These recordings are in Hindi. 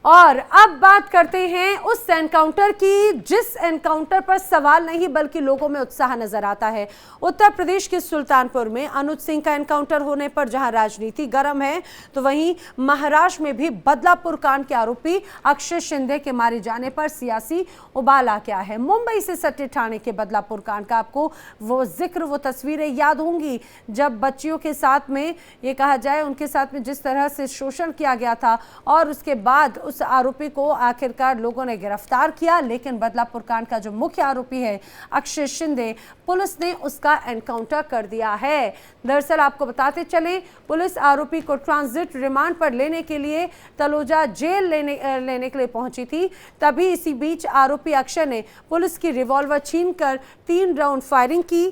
और अब बात करते हैं उस एनकाउंटर की जिस एनकाउंटर पर सवाल नहीं बल्कि लोगों में उत्साह नजर आता है। उत्तर प्रदेश के सुल्तानपुर में अनुज सिंह का एनकाउंटर होने पर जहां राजनीति गर्म है, तो वहीं महाराष्ट्र में भी बदलापुर कांड के आरोपी अक्षय शिंदे के मारे जाने पर सियासी उबाल आ गया है। मुंबई से सटे ठाणे के बदलापुर कांड का आपको वो जिक्र, वो तस्वीरें याद होंगी जब बच्चियों के साथ में, ये कहा जाए उनके साथ में जिस तरह से शोषण किया गया था और उसके बाद उस आरोपी को आखिरकार लोगों ने गिरफ्तार किया। लेकिन बदलापुर कांड का जो मुख्य आरोपी है अक्षय शिंदे, पुलिस ने उसका एनकाउंटर कर दिया है। दरअसल आपको बताते चलें, पुलिस आरोपी को ट्रांजिट रिमांड पर लेने के लिए तलोजा जेल लेने के लिए पहुंची थी। तभी इसी बीच आरोपी अक्षय ने पुलिस की रिवॉल्वर छीनकर 3 राउंड फायरिंग की।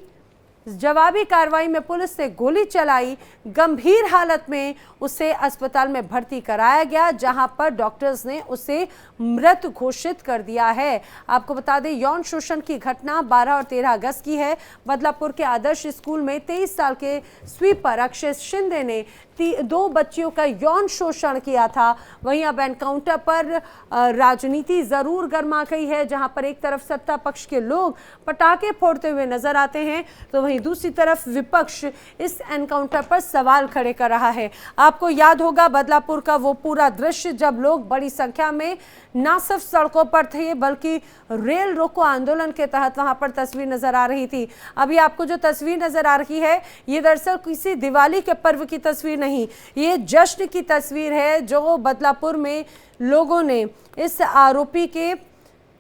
जवाबी कार्रवाई में पुलिस ने गोली चलाई। गंभीर हालत में उसे अस्पताल में भर्ती कराया गया, जहां पर डॉक्टर्स ने उसे मृत घोषित कर दिया है। आपको बता दें, यौन शोषण की घटना 12 और 13 अगस्त की है। बदलापुर के आदर्श स्कूल में 23 साल के स्वीपर अक्षय शिंदे ने 2 बच्चियों का यौन शोषण किया था। वहीं अब एनकाउंटर पर राजनीति जरूर गर्मा गई है, जहां पर एक तरफ सत्ता पक्ष के लोग पटाखे फोड़ते हुए नजर आते हैं, तो वहीं दूसरी तरफ विपक्ष इस एनकाउंटर पर सवाल खड़े कर रहा है। आपको याद होगा बदलापुर का वो पूरा दृश्य जब लोग बड़ी संख्या में ना सिर्फ सड़कों पर थे बल्कि रेल रोको आंदोलन के तहत वहां पर तस्वीर नजर आ रही थी। अभी आपको जो तस्वीर नजर आ रही है, ये दरअसल किसी दिवाली के पर्व की तस्वीर नहीं, ये जश्न की तस्वीर है जो बदलापुर में लोगों ने इस आरोपी के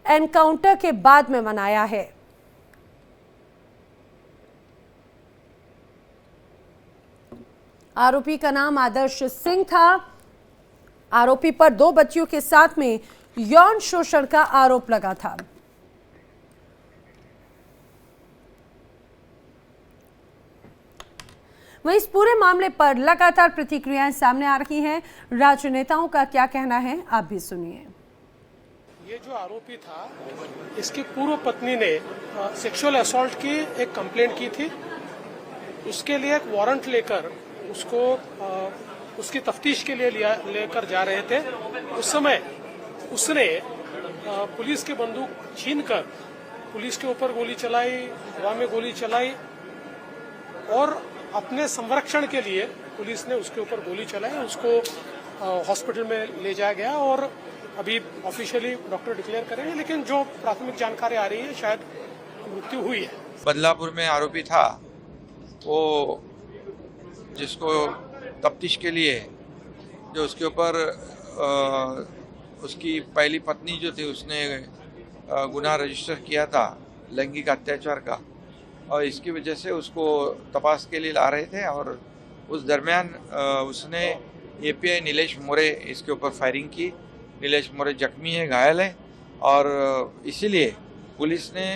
एनकाउंटर के बाद में मनाया है। आरोपी का नाम आदर्श सिंह था। आरोपी पर 2 बच्चियों के साथ में यौन शोषण का आरोप लगा था। वहीं इस पूरे मामले पर लगातार प्रतिक्रियाएं सामने आ रही हैं। राजनेताओं का क्या कहना है, आप भी सुनिए। ये जो आरोपी था, इसकी पूर्व पत्नी ने सेक्सुअल असॉल्ट की एक कंप्लेंट की थी। उसके लिए एक वारंट लेकर उसको उसकी तफ्तीश के लिए लेकर जा रहे थे। उस समय उसने पुलिस के बंदूक छीनकर पुलिस के ऊपर गोली चलाई, हवा में गोली चलाई और अपने संरक्षण के लिए पुलिस ने उसके ऊपर गोली चलाई। उसको हॉस्पिटल में ले जाया गया और अभी ऑफिशियली डॉक्टर डिक्लेयर करेंगे, लेकिन जो प्राथमिक जानकारी आ रही है शायद मृत्यु हुई है। बदलापुर में आरोपी था, वो जिसको तफ्तीश के लिए जो उसके ऊपर उसकी पहली पत्नी जो थी उसने गुनाह रजिस्टर किया था लैंगिक अत्याचार का, और इसकी वजह से उसको तपास के लिए ला रहे थे और उस दरमियान उसने एपीआई नीलेश मोरे इसके ऊपर फायरिंग की। नीलेश मोरे जख्मी है, घायल है, और इसीलिए पुलिस ने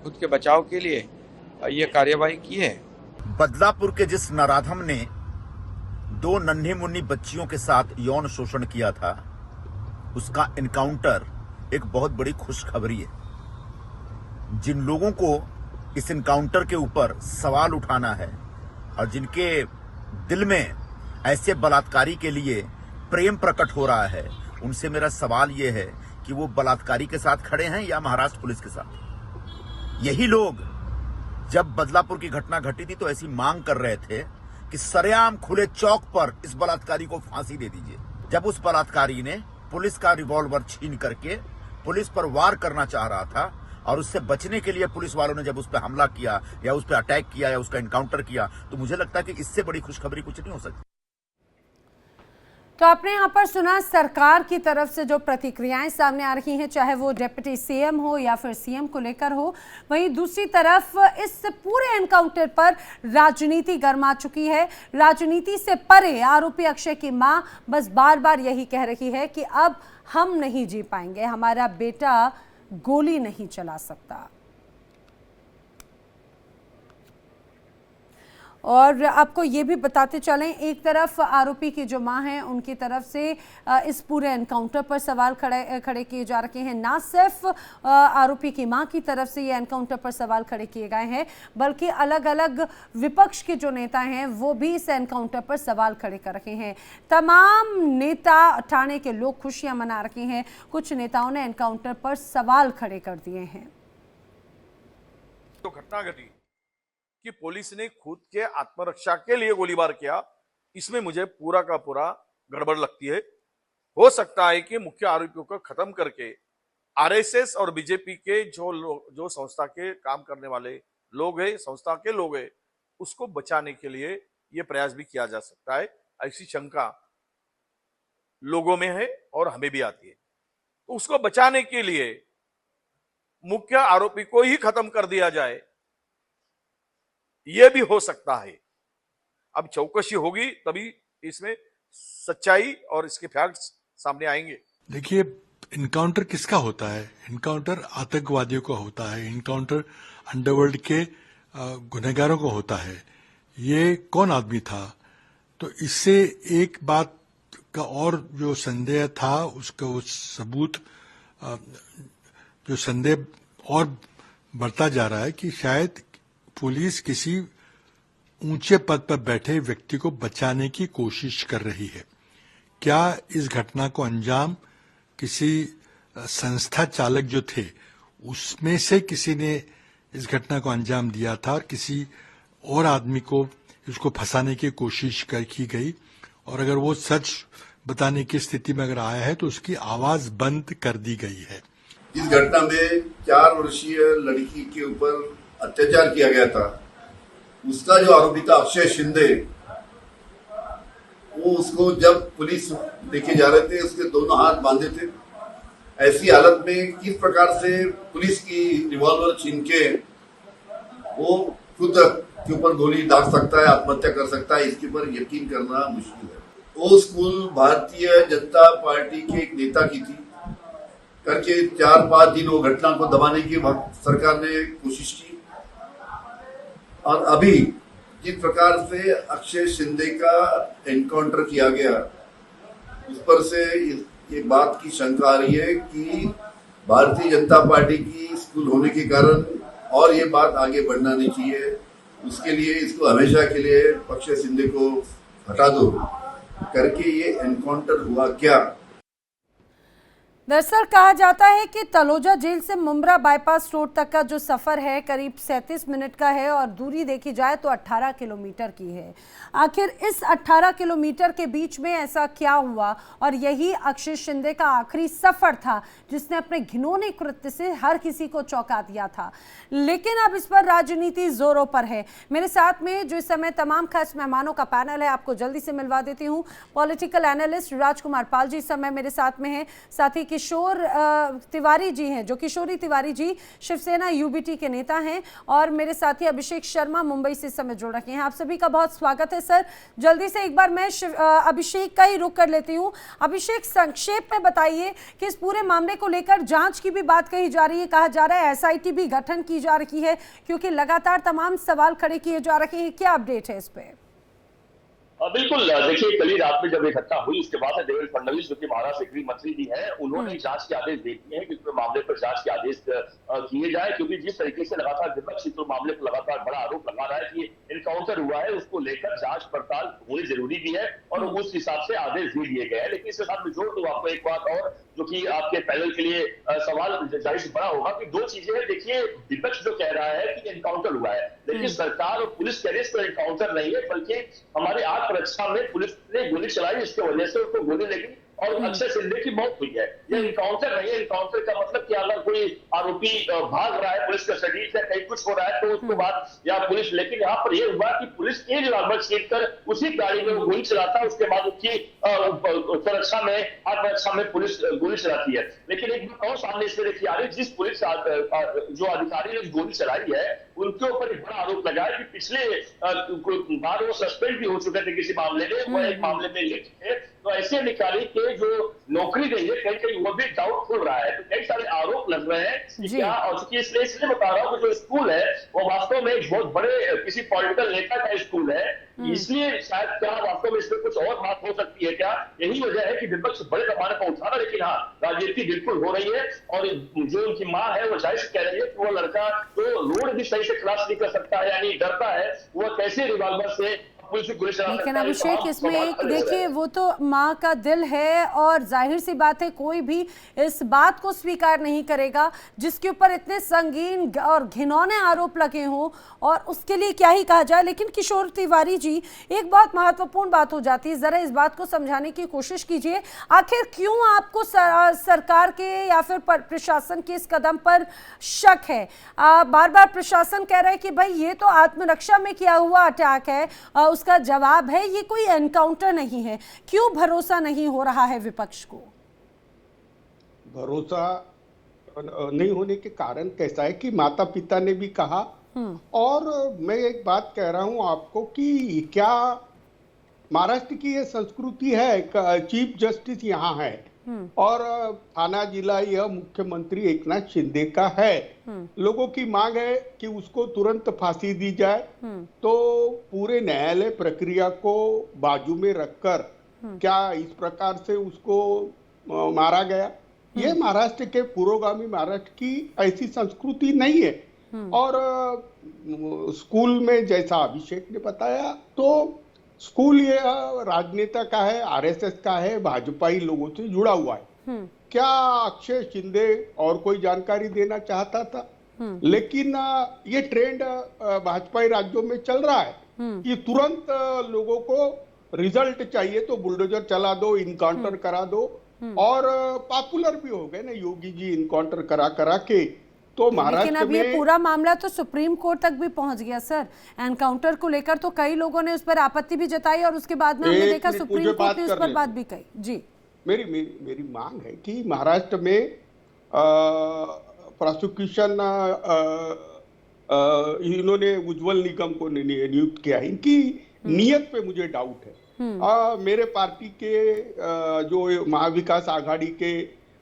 खुद के बचाव के लिए ये कार्यवाही की है। बदलापुर के जिस नराधम ने 2 नन्ही मुन्नी बच्चियों के साथ यौन शोषण किया था, उसका एनकाउंटर एक बहुत बड़ी खुशखबरी है। जिन लोगों को इस एनकाउंटर के ऊपर सवाल उठाना है और जिनके दिल में ऐसे बलात्कारी के लिए प्रेम प्रकट हो रहा है, उनसे मेरा सवाल यह है कि वो बलात्कारी के साथ खड़े हैं या महाराष्ट्र पुलिस के साथ। यही लोग जब बदलापुर की घटना घटी थी तो ऐसी मांग कर रहे थे कि सरेआम खुले चौक पर इस बलात्कारी को फांसी दे दीजिए। जब उस बलात्कारी ने पुलिस का रिवॉल्वर छीन करके पुलिस पर वार करना चाह रहा था और उससे बचने के लिए पुलिस वालों ने जब उस पर हमला किया या उस पर अटैक किया या उसका एनकाउंटर किया, तो मुझे लगता है कि इससे बड़ी खुशखबरी कुछ नहीं हो सकती। तो आपने यहाँ पर सुना सरकार की तरफ से जो प्रतिक्रियाएं सामने आ रही हैं, चाहे वो डिप्टी सीएम हो या फिर सीएम को लेकर हो। वहीं दूसरी तरफ इस पूरे एनकाउंटर पर राजनीति गर्मा चुकी है। राजनीति से परे आरोपी अक्षय की मां बस बार बार यही कह रही है कि अब हम नहीं जी पाएंगे, हमारा बेटा गोली नहीं चला सकता। और आपको ये भी बताते चलें, एक तरफ आरोपी की जो मां है उनकी तरफ से इस पूरे एनकाउंटर पर सवाल खड़े किए जा रहे हैं। ना सिर्फ आरोपी की मां की तरफ से ये एनकाउंटर पर सवाल खड़े किए गए हैं, बल्कि अलग अलग विपक्ष के जो नेता हैं वो भी इस एनकाउंटर पर सवाल खड़े कर रहे हैं। तमाम नेता ठाणे के लोग खुशियां मना रहे हैं, कुछ नेताओं ने एनकाउंटर पर सवाल खड़े कर दिए हैं। तो घटना घटी कि पुलिस ने खुद के आत्मरक्षा के लिए गोलीबार किया, इसमें मुझे पूरा का पूरा गड़बड़ लगती है। हो सकता है कि मुख्य आरोपियों को खत्म करके आरएसएस और बीजेपी के जो संस्था के काम करने वाले लोग हैं, संस्था के लोग हैं, उसको बचाने के लिए यह प्रयास भी किया जा सकता है। ऐसी शंका लोगों में है और हमें भी आती है। तो उसको बचाने के लिए मुख्य आरोपी को ही खत्म कर दिया जाए, यह भी हो सकता है। अब चौकसी होगी तभी इसमें सच्चाई और इसके फैक्ट्स सामने आएंगे। देखिए, इनकाउंटर किसका होता है? इनकाउंटर आतंकवादियों का होता है, इनकाउंटर अंडरवर्ल्ड के गुनहगारों को होता है। ये कौन आदमी था? तो इससे एक बात का और जो संदेह था उसका वो सबूत, जो संदेह और बढ़ता जा रहा है कि शायद पुलिस किसी ऊंचे पद पर बैठे व्यक्ति को बचाने की कोशिश कर रही है। क्या इस घटना को अंजाम किसी संस्था चालक जो थे उसमें से किसी ने इस घटना को अंजाम दिया था और किसी और आदमी को इसको फंसाने की कोशिश की गई? और अगर वो सच बताने की स्थिति में अगर आया है तो उसकी आवाज बंद कर दी गई है। इस घटना में 4 वर्षीय लड़की के ऊपर अत्याचार किया गया था। उसका जो आरोपी था अक्षय शिंदे, वो उसको जब पुलिस लेके जा रहे थे उसके दोनों हाथ बांधे थे। ऐसी हालत में किस प्रकार से पुलिस की रिवॉल्वर छीन के वो खुद के ऊपर गोली दाग सकता है, आत्महत्या कर सकता है, इसके ऊपर यकीन करना मुश्किल है। वो स्कूल भारतीय जनता पार्टी के एक नेता की थी करके 4-5 दिन वो घटना को दबाने की सरकार ने कोशिश की। और अभी जिस प्रकार से अक्षय शिंदे का एनकाउंटर किया गया, उस पर से ये बात की शंका आ रही है कि भारतीय जनता पार्टी की स्कूल होने के कारण और ये बात आगे बढ़ना नहीं चाहिए, उसके लिए इसको हमेशा के लिए अक्षय शिंदे को हटा दो करके ये एनकाउंटर हुआ क्या? दरअसल कहा जाता है कि तलोजा जेल से मुंब्रा बाईपास रोड तक का जो सफ़र है करीब 37 मिनट का है और दूरी देखी जाए तो 18 किलोमीटर की है। आखिर इस 18 किलोमीटर के बीच में ऐसा क्या हुआ? और यही अक्षय शिंदे का आखिरी सफ़र था जिसने अपने घिनौने कृत्य से हर किसी को चौंका दिया था। लेकिन अब इस पर राजनीति जोरों पर है। मेरे साथ में जो इस समय तमाम खास मेहमानों का पैनल है, आपको जल्दी से मिलवा देती हूँ। पॉलिटिकल एनालिस्ट राजकुमार पाल जी इस समय मेरे साथ में हैं, साथ ही किशोर तिवारी जी हैं, जो किशोरी तिवारी जी शिवसेना यूबीटी के नेता हैं, और मेरे साथी अभिषेक शर्मा मुंबई से इस समय जुड़ रखे हैं। आप सभी का बहुत स्वागत है। सर, जल्दी से एक बार मैं अभिषेक का ही रुख कर लेती हूँ। अभिषेक, संक्षेप में बताइए कि इस पूरे मामले को लेकर जांच की भी बात कही जा रही है, कहा जा रहा है एसआईटी भी गठन की जा रही है, क्योंकि लगातार तमाम सवाल खड़े किए जा रहे हैं। क्या अपडेट है इस पे? बिल्कुल, देखिए, कल ही रात में जब ये घटना हुई उसके बाद देवेंद्र फडणवीस जो कि महाराष्ट्र के गृह मंत्री भी हैं, उन्होंने जांच के आदेश दे दिए हैं कि इस मामले पर जांच के आदेश किए जाए, क्योंकि जिस तरीके से लगातार विपक्ष इस मामले पर लगातार बड़ा आरोप लगा रहा है कि एनकाउंटर हुआ है, उसको लेकर जांच पड़ताल होनी जरूरी भी है और उस हिसाब से आदेश दे दिए गए हैं। लेकिन इसके साथ में जोड़ दूं आपको एक बात और, जो कि आपके पैनल के लिए सवाल जाहिर से बड़ा होगा कि 2 चीजें हैं। देखिए, विपक्ष जो कह रहा है कि एनकाउंटर हुआ है, लेकिन सरकार और पुलिस कह रही है इसको एनकाउंटर नहीं है, बल्कि हमारे आत्मरक्षा में पुलिस ने गोली चलाई, जिसकी वजह से उसको गोली लगी और अक्षय शिंदे की मौत हुई है। ये एनकाउंटर नहीं है। एनकाउंटर का मतलब कि अगर कोई आरोपी भाग रहा है पुलिस के शरीर से, कहीं कुछ हो रहा है तो उसके बाद या पुलिस, लेकिन यहाँ पर यह हुआ कि पुलिस के रिवॉल्वर छीन कर उसी गाड़ी में वो गोली चलाता, उसके बाद उसकी सुरक्षा में, आत्मरक्षा में पुलिस गोली चलाती है। लेकिन एक बात और सामने इसमें देखी आ रही है, जिस पुलिस जो अधिकारी ने गोली चलाई है उनके ऊपर एक बड़ा आरोप लगा है कि पिछले बार वो सस्पेंड भी हो चुके थे किसी मामले में, वो एक मामले में ले चुके। तो ऐसे अधिकारी के जो नौकरी गई है कहीं कहीं वो भी डाउटफुल रहा है। तो कई सारे आरोप लग रहे हैं कि क्या, और चूंकि इसलिए बता रहा हूँ कि जो स्कूल है वो वास्तव में एक बहुत बड़े किसी पॉलिटिकल नेता का स्कूल है, इसलिए शायद क्या वास्तव में इसमें कुछ और बात हो सकती है क्या? यही वजह है कि विपक्ष बड़े पैमाने पर उठा रहा, लेकिन हाँ, राजनीति बिल्कुल हो रही है। और जो उनकी माँ है वो जाहिर कह रही है कि वो लड़का जो रोड भी सही से क्रॉस नहीं कर सकता है, यानी डरता है, वो कैसे रिवॉल्वर से लेकिन अभिषेक इसमें एक देखिए, वो तो माँ का दिल है और जाहिर सी बात है कोई भी इस बात को स्वीकार नहीं करेगा जिसके ऊपर इतने संगीन और घिनौने आरोप लगे हों, और उसके लिए क्या ही कहा जाए। लेकिन किशोर तिवारी जी, एक बहुत महत्वपूर्ण बात हो जाती है, जरा इस बात को समझाने की कोशिश कीजिए, आखिर क्यों आपको सरकार के या फिर प्रशासन के इस कदम पर शक है? बार बार प्रशासन कह रहा है कि भाई ये तो आत्मरक्षा में किया हुआ अटैक है, उसका जवाब है ये कोई एनकाउंटर नहीं है। क्यों भरोसा नहीं हो रहा है विपक्ष को? भरोसा नहीं होने के कारण कैसा है कि माता पिता ने भी कहा, और मैं एक बात कह रहा हूं आपको कि क्या महाराष्ट्र की ये संस्कृति है, चीफ जस्टिस यहाँ है और थाना जिला यह मुख्यमंत्री एकनाथ शिंदे का है। लोगों की मांग है कि उसको तुरंत फांसी दी जाए, तो पूरे न्यायालय प्रक्रिया को बाजू में रखकर क्या इस प्रकार से उसको मारा गया? ये महाराष्ट्र के पुरोगामी महाराष्ट्र की ऐसी संस्कृति नहीं है। और स्कूल में जैसा अभिषेक ने बताया, तो स्कूल ये राजनेता का है, आरएसएस का है, भाजपाई लोगों से जुड़ा हुआ है। क्या अक्षय शिंदे और कोई जानकारी देना चाहता था? लेकिन ये ट्रेंड भाजपाई राज्यों में चल रहा है कि तुरंत लोगों को रिजल्ट चाहिए तो बुलडोजर चला दो, इनकाउंटर करा दो, और पॉपुलर भी हो गए ना योगी जी इनकाउंटर करा के। तो लेकिन अब ये पूरा मामला तो सुप्रीम कोर्ट तक भी पहुंच गया सर। एनकाउंटर को लेकर तो कई लोगों ने उस पर आपत्ति भी जताई और उसके बाद में हमने देखा सुप्रीम कोर्ट ने उस पर बात भी कही। जी, मेरी मांग है कि महाराष्ट्र में प्रोसिक्यूशन इन्होंने उज्जवल निगम को नियुक्त किया, इनकी नीयत पे मुझे डाउट है। मेरे पार्टी के जो महाविकास आघाड़ी के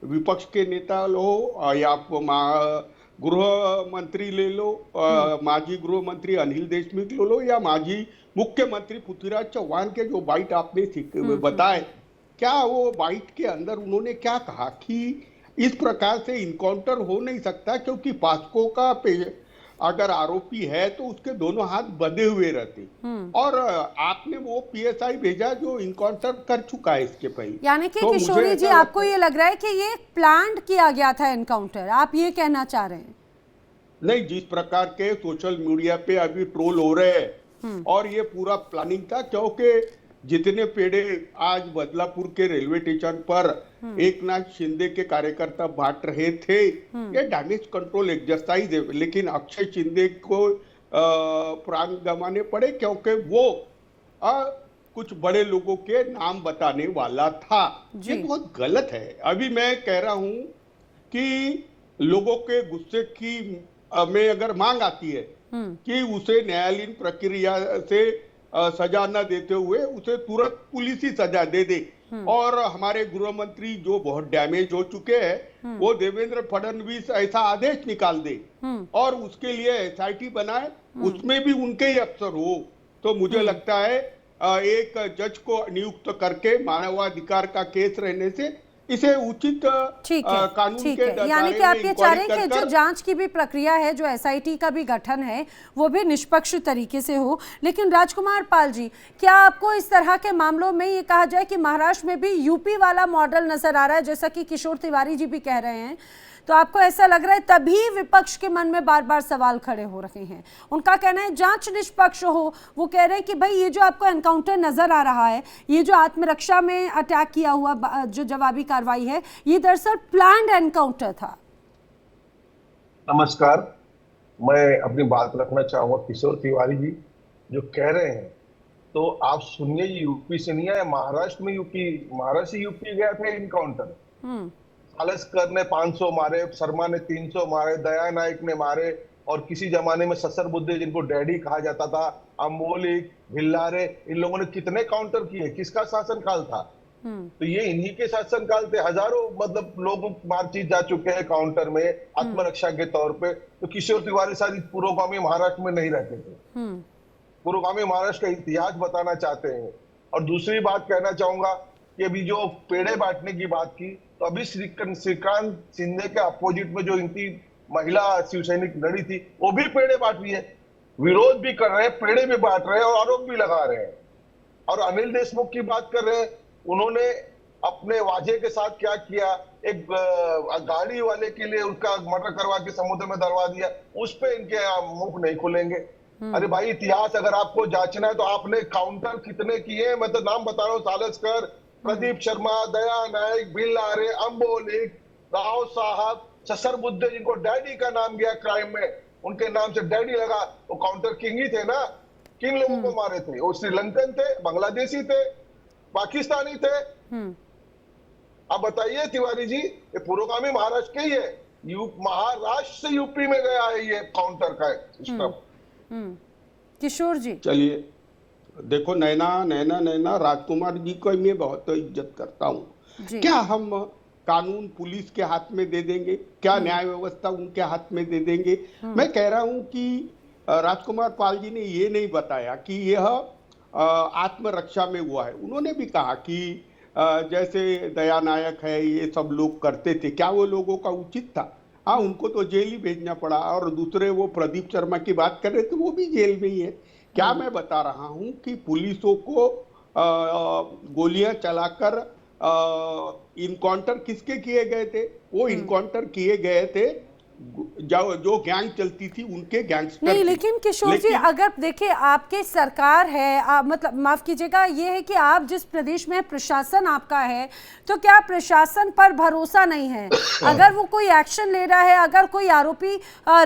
विपक्ष के नेता लो या गृह मंत्री ले लो, माजी गृह मंत्री अनिल देशमुख ले लो, या माजी मुख्यमंत्री पृथ्वीराज चौहान के जो बाइट आपने बताए, क्या वो बाइट के अंदर उन्होंने क्या कहा कि इस प्रकार से इनकाउंटर हो नहीं सकता, क्योंकि पास्को का अगर आरोपी है तो उसके दोनों हाथ बंधे हुए रहते, और आपने वो पीएसआई भेजा जो इनकाउंटर कर चुका है इसके पहले। यानी कि तो किशोरी जी, आपको ये लग रहा है कि ये प्लान्ड किया गया था एनकाउंटर, आप ये कहना चाह रहे हैं? नहीं, जिस प्रकार के सोशल मीडिया पे अभी ट्रोल हो रहे हैं, और ये पूरा प्लानिंग था, क्योंकि जितने पेड़े आज बदलापुर के रेलवे स्टेशन पर एकनाथ शिंदे के कार्यकर्ता बांट रहे थे, ये डैमेज कंट्रोल एक्सरसाइज है। लेकिन अक्षय शिंदे को प्राण गंवाने पड़े क्योंकि वो कुछ बड़े लोगों के नाम बताने वाला था। ये बहुत गलत है। अभी मैं कह रहा हूं कि लोगों के गुस्से की में अगर मांग आती है कि उसे न्यायालयीन प्रक्रिया से सजा न देते हुए उसे तुरंत पुलिसी सजा दे दे, और हमारे गृह मंत्री जो बहुत डैमेज हो चुके हैं वो देवेंद्र फडणवीस ऐसा आदेश निकाल दे और उसके लिए एसआईटी बनाए, उसमें भी उनके ही अफसर हो, तो मुझे लगता है एक जज को नियुक्त करके मानवाधिकार का केस रहने से इसे उचित कानून के यानी कि आप ये चाह रहे हैं कि जो जांच की भी प्रक्रिया है, जो एसआईटी का भी गठन है, वो भी निष्पक्ष तरीके से हो। लेकिन राजकुमार पाल जी, क्या आपको इस तरह के मामलों में ये कहा जाए कि महाराष्ट्र में भी यूपी वाला मॉडल नजर आ रहा है, जैसा कि किशोर तिवारी जी भी कह रहे हैं, तो आपको ऐसा लग रहा है तभी विपक्ष के मन में बार बार सवाल खड़े हो रहे हैं? उनका कहना है जांच निष्पक्ष हो, वो कह रहे हैं कि भाई ये जो आपको एनकाउंटर नजर आ रहा है, ये जो आत्मरक्षा में अटैक किया हुआ जो जवाबी कार्रवाई है, ये दरअसल प्लान्ड एनकाउंटर था। नमस्कार, मैं अपनी बात रखना चाहूंगा किशोर तिवारी जी जो कह रहे हैं, तो आप सुनिए, यूपी से नहीं आया, महाराष्ट्र में महाराष्ट्र से यूपी गया था इनकाउंटर। सालस्कर ने 500 मारे, शर्मा ने 300 मारे, दया नायक ने मारे, और किसी जमाने में ससर बुद्धे जिनको डैडी कहा जाता था, अम्बोलिक, भिल्लारे, इन लोगों ने कितने काउंटर किए, किसका शासनकाल था? तो ये इन्हीं के शासनकाल थे। हजारों मतलब लोग मारचीत जा चुके हैं काउंटर में आत्मरक्षा के तौर पे। तो किशोर तिवारी शायद पूर्वगामी महाराष्ट्र में नहीं रहते थे, पूर्वगामी महाराष्ट्र का इतिहास बताना चाहते हैं। और दूसरी बात कहना चाहूंगा कि अभी जो पेड़े बांटने की बात की, तो अभी श्रीकांत शिंदे के अपोजिट में जो इनकी महिला शिवसैनिक लड़ी थी, वो भी पेड़े बांट रही है, विरोध भी कर रहे हैं, पेड़े भी बांट रहे हैं और आरोप भी लगा रहे हैं। और अनिल देशमुख की बात कर रहे हैं, उन्होंने अपने वाजे के साथ क्या किया, एक गाड़ी वाले के लिए उनका मर्डर करवा के समुद्र में दरवा दिया, उस पे इनके मुख नहीं खुलेंगे। अरे भाई, इतिहास अगर आपको जांचना है तो आपने काउंटर कितने किए, मैं तो नाम बता रहा हूँ, सालस्कर, प्रदीप शर्मा, दया नायक, भिल्लारे, अम्बोलिक, राव साहब, ससर बुद्धे जिनको डैडी का नाम गया क्राइम में, उनके नाम से डैडी लगा, वो काउंटर किंग ही थे ना। किन लोगों को मारे थे? वो श्रीलंकन थे, बांग्लादेशी थे, पाकिस्तानी थे। अब बताइए तिवारी जी, ये पुरोगामी महाराष्ट्र के ही है, महाराष्ट्र से यूपी में गया है ये काउंटर का सिस्टम। किशोर जी, चलिए देखो, नैना राजकुमार जी को मैं बहुत इज्जत करता हूँ। क्या हम कानून पुलिस के हाथ में दे देंगे? क्या न्याय व्यवस्था उनके हाथ में दे देंगे? मैं कह रहा हूँ कि राजकुमार पाल जी ने ये नहीं बताया कि यह आत्मरक्षा में हुआ है। उन्होंने भी कहा कि जैसे दया नायक है, ये सब लोग करते थे, क्या वो लोगों का उचित था? हाँ, उनको तो जेल ही भेजना पड़ा। और दूसरे वो प्रदीप शर्मा की बात कर रहे थे, वो भी जेल में ही है। क्या मैं बता रहा हूं कि पुलिसों को गोलियां चलाकर इनकाउंटर किसके किए गए थे? वो इनकाउंटर किए गए थे जो गैंग चलती थी, उनके गैंगस्टर। नहीं, लेकिन किशोर जी, अगर देखिए आपके सरकार है, मतलब माफ कीजिएगा, ये है कि आप जिस प्रदेश में प्रशासन आपका है, तो क्या प्रशासन पर भरोसा नहीं है? अगर वो कोई एक्शन ले रहा है, अगर कोई आरोपी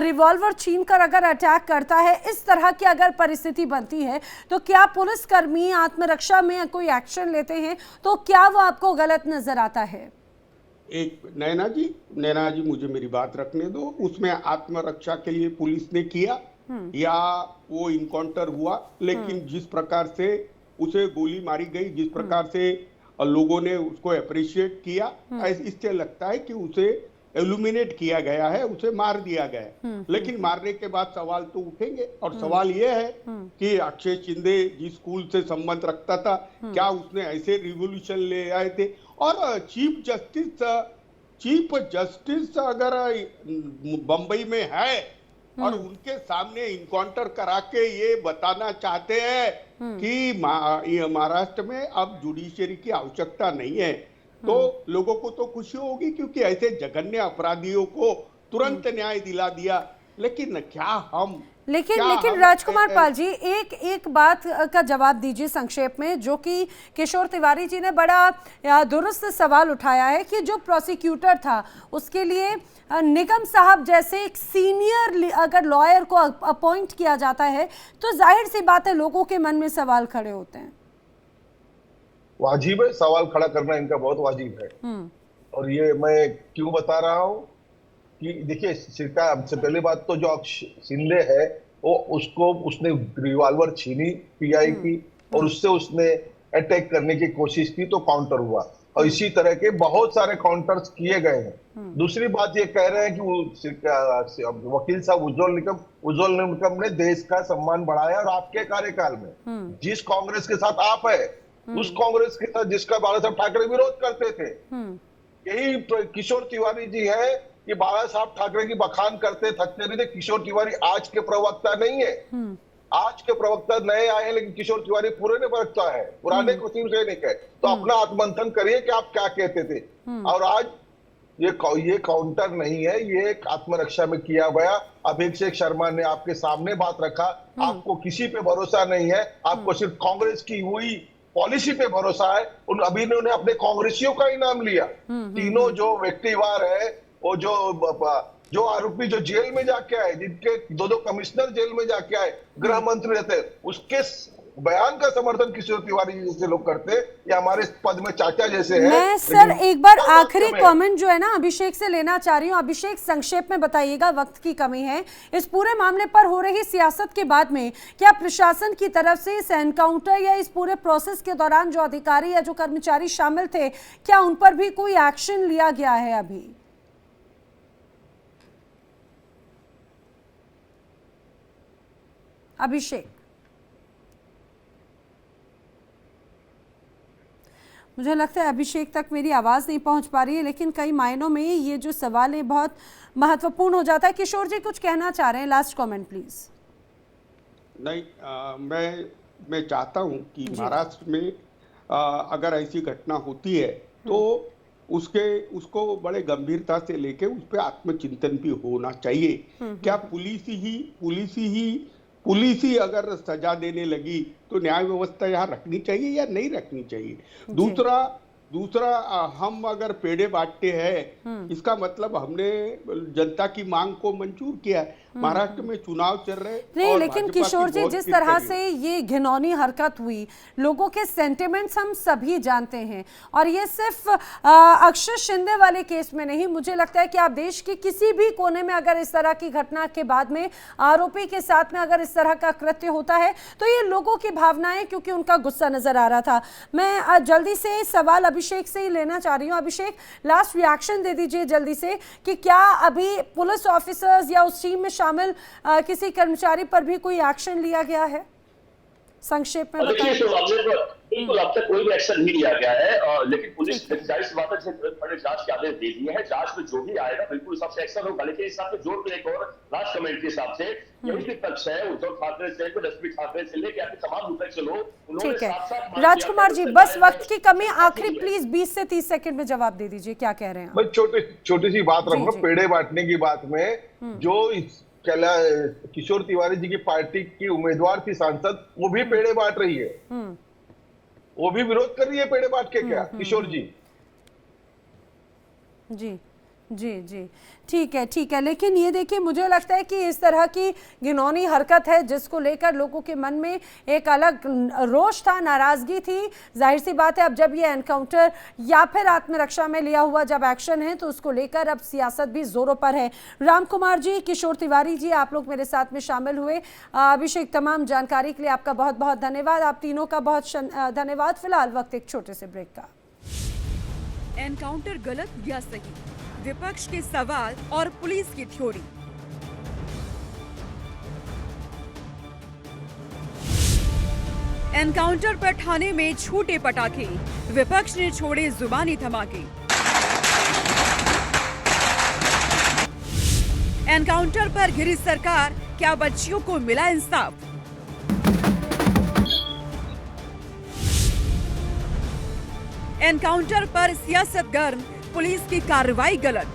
रिवॉल्वर छीनकर अगर अटैक करता है, इस तरह की अगर परिस्थिति बनती है, तो क्या पुलिसकर्मी आत्मरक्षा में कोई एक्शन लेते हैं, तो क्या वो आपको गलत नजर आता है? एक नैना जी मुझे मेरी बात रखने दो। उसमें आत्मरक्षा के लिए पुलिस ने किया या वो इनकाउंटर हुआ, लेकिन जिस प्रकार से उसे गोली मारी गई, जिस प्रकार से लोगों ने उसको अप्रिशिएट किया, इससे लगता है कि उसे एल्यूमिनेट किया गया है, उसे मार दिया गया है। लेकिन मारने के बाद सवाल तो उठेंगे, और सवाल यह है कि अक्षय शिंदे जिस स्कूल से संबंध रखता था, क्या उसने ऐसे रिवोल्यूशन ले आए थे? और चीफ जस्टिस अगर बंबई में है और उनके सामने इनकाउंटर करा के ये बताना चाहते हैं कि महाराष्ट्र में अब जुडिशरी की आवश्यकता नहीं है, तो लोगों को तो खुशी होगी, क्योंकि ऐसे जघन्य अपराधियों को तुरंत न्याय दिला दिया। लेकिन क्या हम लेकिन राजकुमार पाल जी, एक बात का जवाब दीजिए संक्षेप में, जो कि किशोर तिवारी जी ने बड़ा दुरुस्त सवाल उठाया है कि जो प्रोसिक्यूटर था उसके लिए निगम साहब जैसे एक सीनियर अगर लॉयर को अपॉइंट किया जाता है, तो जाहिर सी बात है लोगों के मन में सवाल खड़े होते हैं। वाजिब है, सवाल खड़ा करना इनका बहुत वाजिब है। और ये मैं क्यों बता रहा हूं कि देखिए, सबसे पहली बात तो जो शिंदे है, वो उसने रिवॉल्वर छीनी पीआई की, और उससे उसने अटैक करने की कोशिश की, तो काउंटर हुआ। और इसी तरह के बहुत सारे काउंटर्स किए गए हैं। दूसरी बात ये कह रहे हैं कि वकील साहब उज्ज्वल निकम ने देश का सम्मान बढ़ाया, और आपके कार्यकाल में जिस कांग्रेस के साथ आप है, उस कांग्रेस के साथ जिसका बाला साहब ठाकरे विरोध करते थे, यही किशोर तिवारी जी है कि बाला साहब ठाकरे की बखान करते थकते नहीं थे। किशोर तिवारी आज के प्रवक्ता नहीं है, आज के प्रवक्ता नए आए हैं, लेकिन किशोर तिवारी पुराने प्रवक्ता है, पुराने कुछ सैनिक है। तो अपना आत्ममंथन करिए कि आप क्या कहते थे। और आज ये काउंटर नहीं है, ये एक आत्मरक्षा में किया गया। अभिषेक शर्मा ने आपके सामने बात रखा, आपको किसी पे भरोसा नहीं है, आपको सिर्फ कांग्रेस की हुई पॉलिसी पे भरोसा है। अभी इन्होंने अपने कांग्रेसियों का ही नाम लिया। तीनों जो व्यक्तिवार है, वो जो आरोपी जो जेल में जाके आए, जिनके दो कमिश्नर जेल में जाके आए, गृह मंत्री रहते, उसके बयान का समर्थन किशोर तिवारी जैसे लोग करते या हमारे पद में चाचा जैसे हैं। मैं सर लेकिन एक बार उस आखिरी वक्त में- कमेंट जो है ना अभिषेक से लेना चाह रही हूँ। अभिषेक, संक्षेप में बताइएगा, वक्त की कमी है। इस पूरे मामले पर हो रही सियासत के बाद में क्या प्रशासन की तरफ से इस एनकाउंटर या इस पूरे प्रोसेस के दौरान जो अधिकारी या जो कर्मचारी शामिल थे, क्या उन पर भी कोई एक्शन लिया गया है अभी? अभिषेक, मुझे लगता है अभिषेक तक मेरी आवाज़ नहीं पहुंच पा रही है, लेकिन कई मायनों में ये जो सवाल है बहुत महत्वपूर्ण हो जाता है। किशोर जी कुछ कहना चाह रहे हैं, लास्ट कमेंट प्लीज। नहीं, मैं चाहता हूं कि महाराष्ट्र में अगर ऐसी घटना होती है तो उसको बड़े गंभीरता से लेके उस पर आत्मचिंतन भी होना चाहिए। क्या पुलिस ही अगर सजा देने लगी तो न्याय व्यवस्था यहाँ रखनी चाहिए या नहीं रखनी चाहिए? दूसरा हम अगर पेड़े बांटते हैं, इसका मतलब हमने जनता की मांग को मंजूर किया है। महाराष्ट्र में चुनाव चल रहे नहीं, लेकिन किशोर जी जिस तरह से ये घिनौनी हरकत हुई, लोगों के सेंटिमेंट्स हम सभी जानते हैं, और ये सिर्फ अक्षय शिंदे वाले केस में नहीं, मुझे लगता है कि आप देश के किसी भी कोने में अगर इस तरह की घटना के बाद में आरोपी के साथ में अगर इस तरह का कृत्य होता है तो ये लोगों की भावनाएं, क्योंकि उनका गुस्सा नजर आ रहा था। मैं जल्दी से सवाल अभिषेक से ही लेना चाह रही हूँ। अभिषेक, लास्ट रिएक्शन दे दीजिए जल्दी से कि क्या अभी पुलिस ऑफिसर्स या उस टीम में शामिल किसी कर्मचारी पर भी कोई एक्शन लिया गया है? संक्षेप में देखिए, इस मामले पर बिल्कुल अब तक कोई भी एक्शन नहीं लिया गया है, लेकिन पुलिस जाहिर सी बात है बड़े जांच के आदेश दे दिए हैं। जांच में जो भी आएगा बिल्कुल सबसे एक्शन होगा। लेकिन इस हिसाब से जोड़ के एक और लास्ट कमेंट के हिसाब से यही भी पक्ष है, उद्धव ठाकरे से लक्ष्मी ठाकरे से लेकर आपके तमाम विपक्ष लोग, उन्होंने ठीक है। साथ-साथ राजकुमार जी, बस वक्त की कमी, आखिरी प्लीज 20 से 30 सेकंड में जवाब दे दीजिए, क्या कह रहे हैं? मैं छोटी सी बात जी, रखूंगा जी। पेड़े बांटने की बात में। जो किशोर तिवारी जी की पार्टी की उम्मीदवार थी सांसद, वो भी पेड़े बांट रही है, वो भी विरोध कर रही है पेड़े बांट के। क्या किशोर जी? जी जी जी, ठीक है। लेकिन ये देखिए, मुझे लगता है कि इस तरह की घिनौनी हरकत है जिसको लेकर लोगों के मन में एक अलग रोष था, नाराजगी थी। जाहिर सी बात है, अब जब ये एनकाउंटर या फिर आत्मरक्षा में लिया हुआ जब एक्शन है तो उसको लेकर अब सियासत भी जोरों पर है। राम कुमार जी, किशोर तिवारी जी, आप लोग मेरे साथ में शामिल हुए। अभिषेक, तमाम जानकारी के लिए आपका बहुत बहुत धन्यवाद। आप तीनों का बहुत धन्यवाद। फिलहाल वक्त एक छोटे से ब्रेक का। एनकाउंटर गलत या सही, विपक्ष के सवाल और पुलिस की थ्योरी। एनकाउंटर पर थाने में छूटे पटाखे, विपक्ष ने छोड़े जुबानी धमाके। एनकाउंटर पर घिरी सरकार, क्या बच्चियों को मिला इंसाफ? एनकाउंटर पर सियासत गर्म, पुलिस की कार्रवाई गलत।